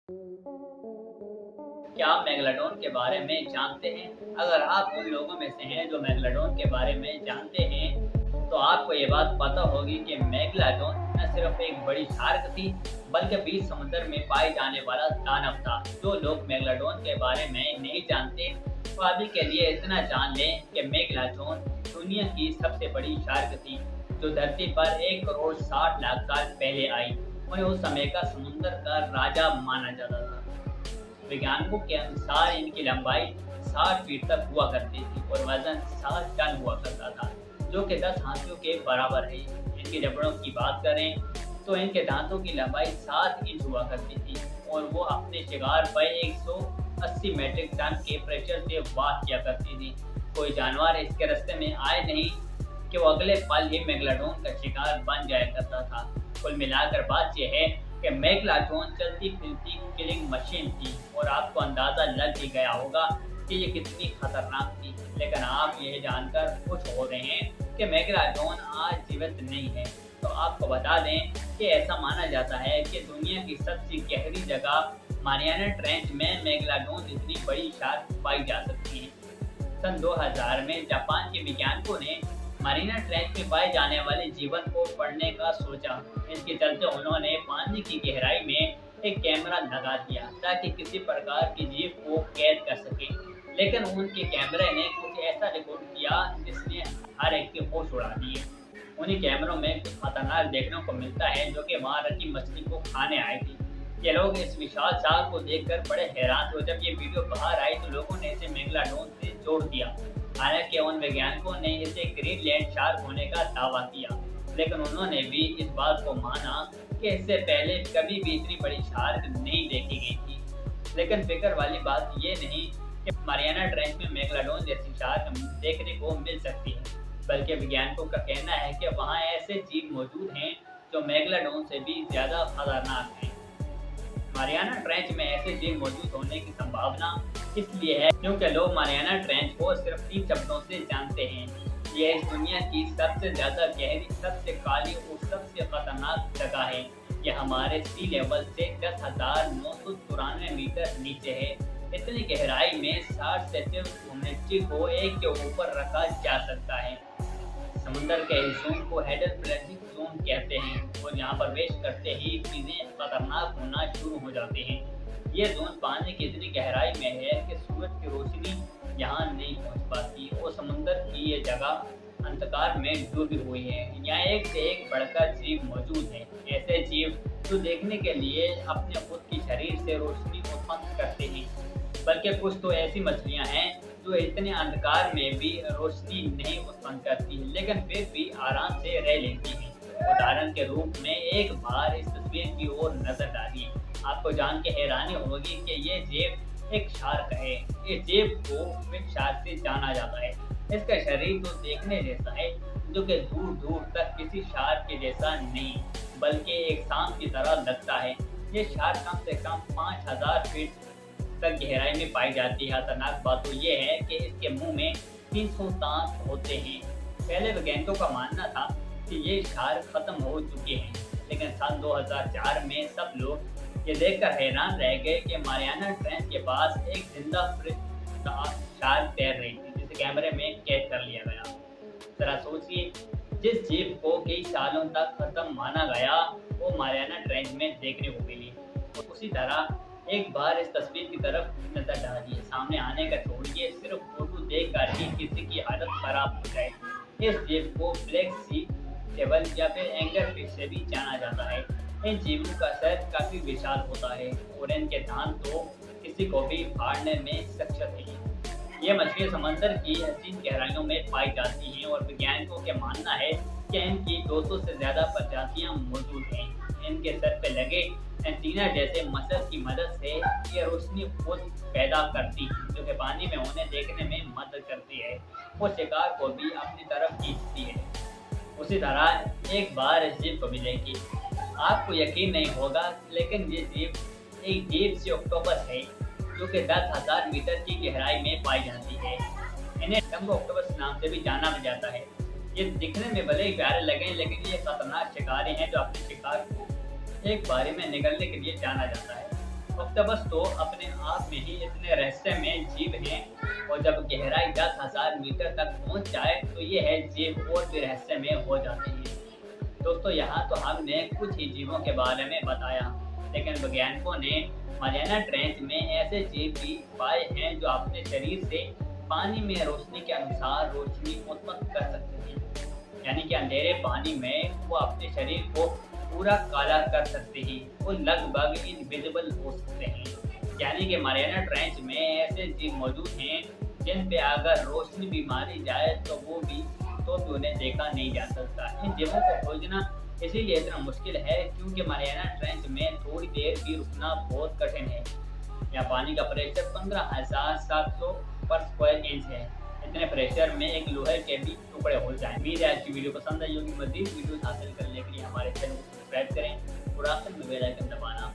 क्या आप मेगालोडॉन के बारे में जानते हैं? अगर आप उन लोगों में से हैं जो मेगालोडॉन के बारे में जानते हैं, तो आपको ये बात पता होगी कि मेगालोडॉन न सिर्फ एक बड़ी शार्क थी, बल्कि बीच समुद्र में पाए जाने वाला दानव था। जो लोग मेगालोडॉन के बारे में नहीं जानते, वो अभी के लिए इतना जान लें कि मेगालोडॉन दुनिया की सबसे बड़ी शार्क थी, जो धरती पर 1 करोड़ 60 लाख साल पहले आई। उन्हें उस समय का समुद्र का राजा माना जाता था। वैज्ञानिकों के अनुसार इनकी लंबाई 60 फीट तक हुआ करती थी और वजन 7 टन हुआ करता था, जो कि 10 हाथियों के बराबर है। इनके जबड़ों की बात करें तो इनके दांतों की लंबाई 7 इंच हुआ करती थी और वो अपने शिकार पर 180 मीट्रिक टन के प्रेशर से वार किया करती थी। कोई जानवर इसके रास्ते में आए नहीं कि वो अगले पल ही मेगालोडॉन का शिकार बन जाया करता था। कुल मिलाकर बात यह है कि मेगालोडॉन चलती फिरती किलिंग मशीन थी और आपको अंदाज़ा लग ही गया होगा कि ये कितनी खतरनाक थी। लेकिन आप यह जानकर खुश हो रहे हैं कि मेगालोडॉन आज जीवित नहीं है, तो आपको बता दें कि ऐसा माना जाता है कि दुनिया की सबसे गहरी जगह मारियाना ट्रेंच में मेगालोडॉन इतनी बड़ी शार्क पाई जा सकती है। सन 2000 में जापान के वैज्ञानिकों ने मारियाना ट्रेंच में पाए जाने वाले जीवन को पढ़ने का सोचा। इसके चलते उन्होंने पानी की गहराई में एक कैमरा लगा दिया ताकि किसी प्रकार की जीव को कैद कर सके। लेकिन उनके कैमरे ने कुछ ऐसा रिकॉर्ड किया जिसने हर एक के होश उड़ा दिए। उन्हीं कैमरों में कुछ खतरनाक देखने को मिलता है जो कि वहाँ रखी मछली को खाने आई थी। ये लोग इस विशाल शार्क को देखकर बड़े हैरान थे। जब ये वीडियो बाहर आई तो लोगों ने इसे मेगालोडॉन से जोड़ दिया। हालांकि उन वैज्ञानिकों ने इसे ग्रीनलैंड शार्क होने का दावा किया, लेकिन उन्होंने भी इस बात को माना कि इससे पहले कभी भी इतनी बड़ी शार्क नहीं देखी गई थी। लेकिन फिक्र वाली बात ये नहीं कि मारियाना ट्रेंच में मेगालोडॉन जैसी शार्क देखने को मिल सकती है, बल्कि वैज्ञानिकों का कहना है कि वहाँ ऐसे जीव मौजूद हैं जो मेगालोडॉन से भी ज़्यादा खतरनाक हैं। मारियाना ट्रेंच में ऐसे जीव मौजूद होने की संभावना इसलिए है क्योंकि लोग मारियाना ट्रेंच को सिर्फ 3 शब्दों से जानते हैं। यह इस दुनिया की सबसे ज़्यादा गहरी, सबसे काली और सबसे खतरनाक जगह है। यह हमारे सी लेवल से 10,994 मीटर नीचे है। इतनी गहराई में 60 से ह्यूमैनिटी को एक के ऊपर रखा जा सकता है। समुद्र के जोन को हेडर प्लेटिक जोन कहते हैं और यहाँ प्रवेश करते ही चीज़ें खतरनाक होना शुरू हो जाते हैं। ये जोन पानी की इतनी गहराई में है कि सूरज की रोशनी यहाँ नहीं पहुँच पाती और समुद्र की ये जगह अंधकार में डूबी हुई है। यहाँ एक से एक बढ़कर जीव मौजूद हैं। ऐसे जीव जो देखने के लिए अपने खुद की शरीर से रोशनी उत्पन्न करते हैं, बल्कि कुछ तो ऐसी मछलियाँ हैं जो इतने अंधकार में भी रोशनी नहीं उत्पन्न करती है, लेकिन फिर भी आराम से रह लेती हैं। उदाहरण के रूप में एक बार इस तस्वीर की ओर नजर डालिए। आपको जान के हैरानी होगी कि ये जीव एक शार्क है। इस जीव को फिश शार्क से जाना जाता है। इसका शरीर तो देखने जैसा है, जो कि दूर दूर तक किसी शार्क के जैसा नहीं, बल्कि एक सांप की तरह लगता है। ये शार्क कम से कम 5000 फीट तक गहराई में पाई जाती है। खतरनाक बात तो ये है कि इसके मुंह में 300 दांत होते हैं। पहले वैज्ञानिकों का मानना था कि ये शार्क खत्म हो चुके हैं, लेकिन सन 2004 में सब लोग ये देखकर हैरान रह गए कि मारियाना ट्रेंच के पास एक जिंदा शार्क तैर रही थी, जिसे कैमरे में कैद कर लिया गया। जरा सोचिए, जिस जीव को कई सालों तक खत्म माना गया वो मारियाना ट्रेंच में देखने को मिली। उसी तरह एक बार इस तस्वीर की तरफ नजर डालिए। सामने आने का छोड़िए, सिर्फ फोटो देखकर ही किसी की हालत खराब हो जाए। इस जीव को ब्लैक सी टेबल या फिर एंगर फिश से भी जाना जाता है। इन जीवों का सर काफी विशाल होता है और इनके दांत तो किसी को भी फाड़ने में सक्षम है। ये मछलियाँ समंदर की हसीन गहराइयों में पाई जाती हैं और वैज्ञानिकों का मानना है कि इनकी 200 से ज़्यादा प्रजातियाँ मौजूद हैं। इनके सर पे लगे एंटीना जैसे मसल की मदद से ये रोशनी खुद पैदा करती है, जो कि पानी में उन्हें देखने में मदद करती है और शिकार को भी अपनी तरफ खींचती है। उसी तरह एक बार इस जीव को भी देखिए। आपको यकीन नहीं होगा, लेकिन ये जीव एक जीव से ऑक्टोपस है, जो कि 10,000 मीटर की गहराई में पाई जाती है। इन्हें डंगो ऑक्टोपस नाम से भी जाना जाता है। ये दिखने में भले ही प्यारे लगे, लेकिन ये खतरनाक शिकारी हैं जो अपने शिकार को एक बारी में निगलने के लिए जाना जाता है। ऑक्टोपस तो अपने आप में ही इतने रहस्यमय जीव हैं और जब गहराई 10,000 मीटर तक पहुंच जाए तो ये है जीव और भी रहस्यमय हो जाते हैं। दोस्तों, यहाँ तो हमने कुछ ही जीवों के बारे में बताया, लेकिन वैज्ञानिकों ने मारियाना ट्रेंच में ऐसे जीव भी पाए हैं जो अपने शरीर से पानी में रोशनी के अनुसार रोशनी उत्पन्न कर सकते हैं। यानी कि अंधेरे पानी में वो अपने शरीर को पूरा काला कर सकते हैं, वो लगभग इनविजिबल हो सकते हैं। यानी कि मारियाना ट्रेंच में ऐसे जीव मौजूद हैं जिन पे अगर रोशनी भी मारी जाए तो भी उन्हें देखा नहीं जा सकता। इन जीवों को खोजना इसीलिए इतना मुश्किल है क्योंकि मारियाना ट्रेंच में थोड़ी देर भी रुकना बहुत कठिन है। यहाँ पानी का प्रेशर 15,700 पर स्क्वायर इंच है। इतने प्रेशर में एक लोहे के भी टुकड़े हो जाएं। उम्मीद है आज की वीडियो पसंद आई होगी। मज़ीद वीडियो हासिल करने के लिए हमारे चैनल को सब्सक्राइब करें और आखिर में बेल आइकन दबाना